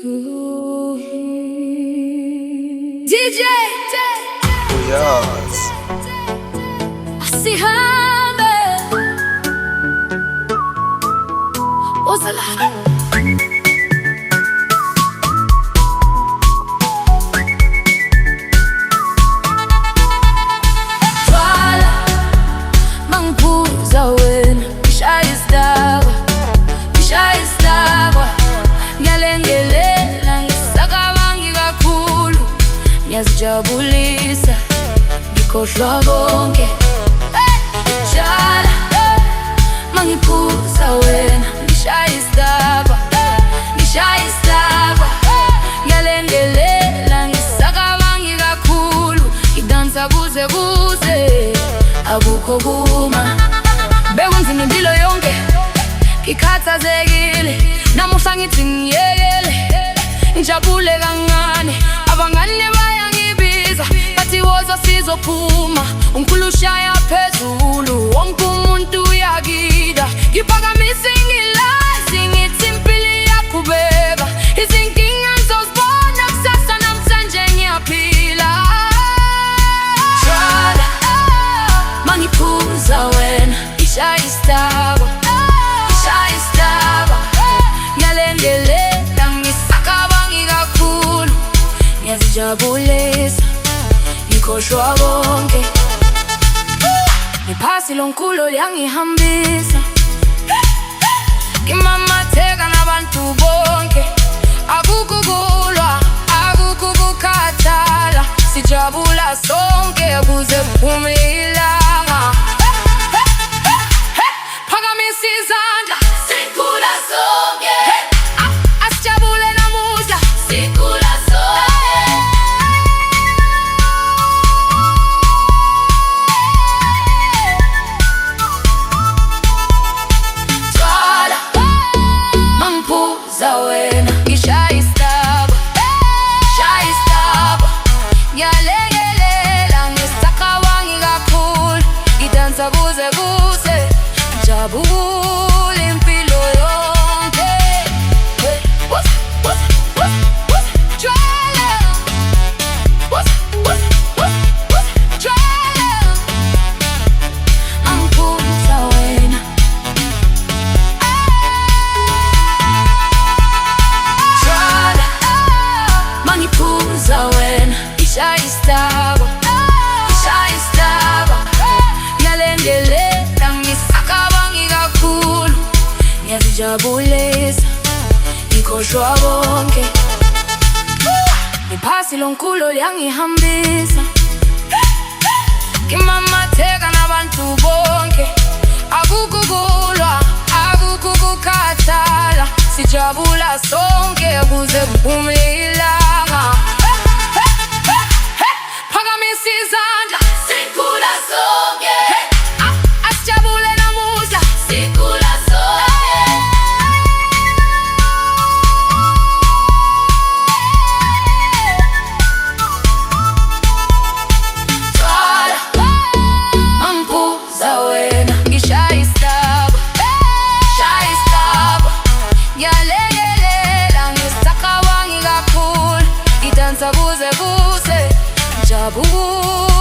DJ Yes. Asihambe Ozala ngiyazijabulisa ngikhohlwa konke Jala mangiphuza wena ngishaya isidakwa ngiyalengelela ngisacabangi kakhulu ngidansa kuze akukho kuma bekunzima impilo yonke ngikhathazekile namuhla ngithi ngiyekele ngijabule kancane abangane sizophuma umkhulu ushaya phezulu wonke umuntu uyakida ngiphakamisa ingilazi ngithi impilo iyaqhubeka izinkinga ngizozibona kusasa namhlanje ngiyaphila Jala mangiphuza wena ngishaya isidakwa ngiyalengelela ngisacabangi kakhulu ngiyazijabulisa ngikhohlwa konke iphasi lonkulo liyangihambisa ngimamatheka nabantu bonke akukho kulwa akukho kukhathala sijabula sonke kuze kuphume ilanga phakamisa izandla sikhula sonke asijabule namuhla sikhula sonke kuze jabule impilo yonke angiphuza wena Jala mangiphuza wena ngishaya isidakwa ngiyazijabulisa ngikhohlwa konke iphasi lonkulo liyangihambisa ngimamatheka nabantu bonke akukho kulwa akukho kukhathala sijabula sonke kuze kuphume ilanga phakamisa izandla sikhula sonke asijabule namuhla sikhula kuze jabule